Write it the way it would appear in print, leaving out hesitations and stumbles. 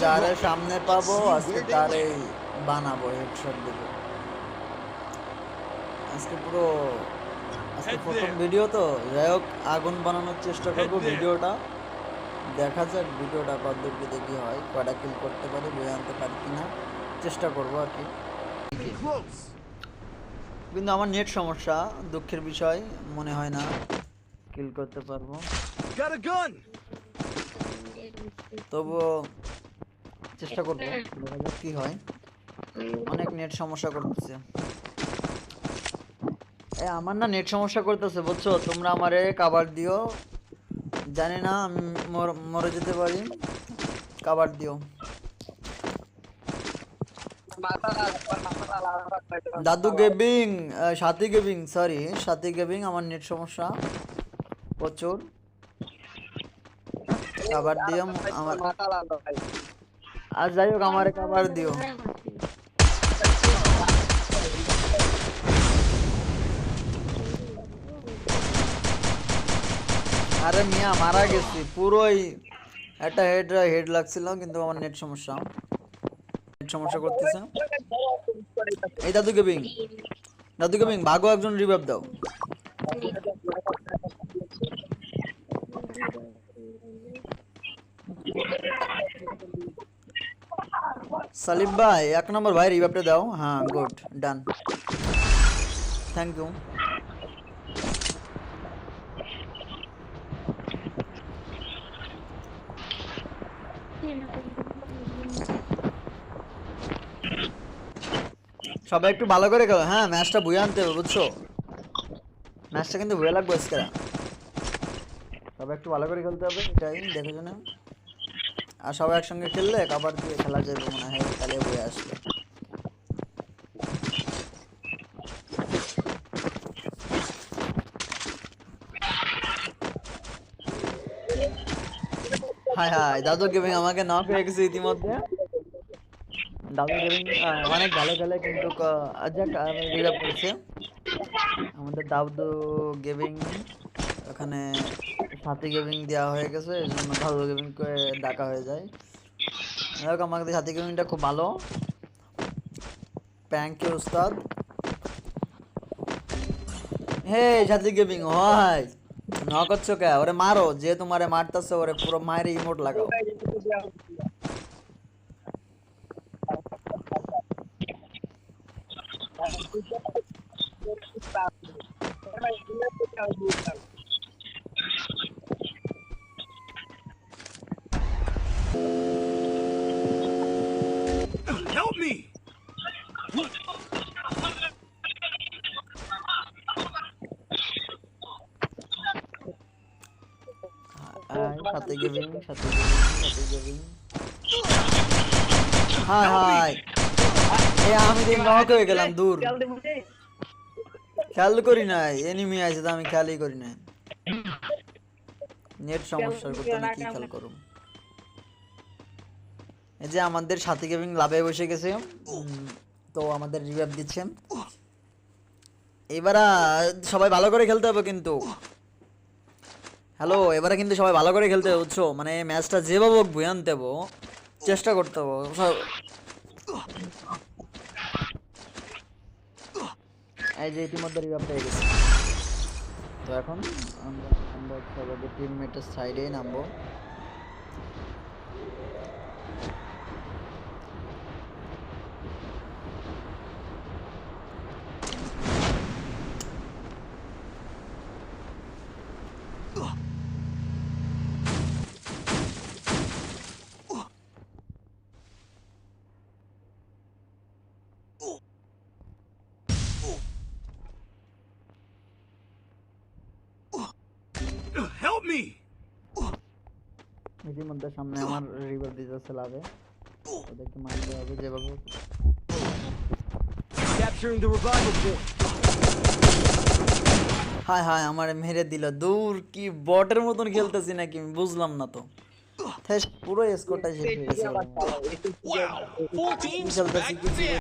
যারে সামনে পাবো আজকে তারে বানাবো, হেডশট দেবো আজকে পুরো। আজকে প্রথম ভিডিও তো, যাই হোক আগুন বানানোর চেষ্টা করব। ভিডিওটা দেখা যাক, ভিডিওটা পদ্ধতিতে কি হয়, কয়টা কিল করতে পারি, বই আনতে পারি কিনা, চেষ্টা করবো আর কি। কিন্তু আমার নেট সমস্যা, দুঃখের বিষয়, মনে হয় না কিল করতে পারবো। তবুও চেষ্টা করবো, দেখা যাক কি হয়। অনেক নেট সমস্যা করতেছে, আমার না নেট সমস্যা করতেছে বুঝছো। তোমরা আমারে কাভার দিও, জানি না আমি মরে যেতে পারি, কাভার দিও। দাদু গেমিং, সাথী গেমিং, সরি সাথী গেমিং, আমার নেট সমস্যা প্রচুর, কাভার দিও আমার। আর যাই হোক আমারে কাভার দিও। আরে মিয়া মারা গেছি পুরোই, একটা হেড লাগছিল, কিন্তু আমার নেট সমস্যা, নেট সমস্যা করতেছে। এই দাদু গেমিং, দাদু গেমিং ভাগো, একজন রিভাইভ দাও। সালিম ভাই 1 নম্বর ভাই রিভাইভটা দাও। হ্যাঁ গুড, ডান, থ্যাংক ইউ। সবাই একটু ভালো করে খেলো, হ্যাঁ ম্যাচটা বুঝে আনতে হবে বুঝছো, ম্যাচটা কিন্তু বুঝে লাগবে আজকে। সবাই একটু ভালো করে খেলতে হবে, এটাই দেখে শুনে। আর সবাই একসঙ্গে খেললে কাবার দিয়ে খেলা যাবে মনে হয়, তাহলে বুঝে আসবে। হাই হাই, দাদু গেমিং আমাকে নক হয়ে গেছে ইতিমধ্যে। দাদু গেমিং অনেক ভালো খেলে, কিন্তু যাক রিভাইভ করছে আমাদের দাদু গেমিং। ওখানে সাথী গেমিং দেওয়া হয়ে গেছে, এই জন্য দাদু গেমিংকে ডাকা হয়ে যায়। যাই হোক আমাদের সাথী গেমিংটা খুব ভালো, প্যাঙ্কি উস্তাদ। হে সাথী গেমিং হয় নক করছো কে? ওরে মারো, যে তোমারে মারতেছে ওরে পুরো মায়ের ইমোট লাগাও। Help me! সাথী গেমিং, সাথী গেমিং, সাথী গেমিং। হাই হাই, এ আমি দিন নক হয়ে গেলাম, দূর খেয়াল করি নাই, এনিমি আছে তো আমি খেয়ালই করি নাই। নেট সমস্যার করতে আমি কি খেয়াল করুম। এই যে আমাদের সাথী গেমিং লাভে বসে গেছে, তো আমাদের রিভাইভ দিচ্ছে। এবারে সবাই ভালো করে খেলতে হবে কিন্তু, হ্যালো এবারে কিন্তু সবাই ভালো করে খেলতে হবে বুঝছো, মানে ম্যাচটা যেভাবে হোক বয়ে আনতে হবে, চেষ্টা করতে হবে। এই যে ইতিমধ্যে রিভাইভ পেয়ে গেছে, তো এখন আমরা সবাই টিমমেটের সাইডেই নামবো। Help me! ইতিমধ্যে সামনে আমার রিভাইভ দিতেছে লাভে, ওদেরকে মারতে হবে যেভাবে। Capturing the revival point. হায় হায় আমার মেরে দিল, দূর কি বটের মতন খেলতেছি নাকি আমি বুঝলাম না তো। পুরো স্কোরটা শেষ হয়ে গেছে। Wow! 4 কি teams খেলতেছি back কি to back.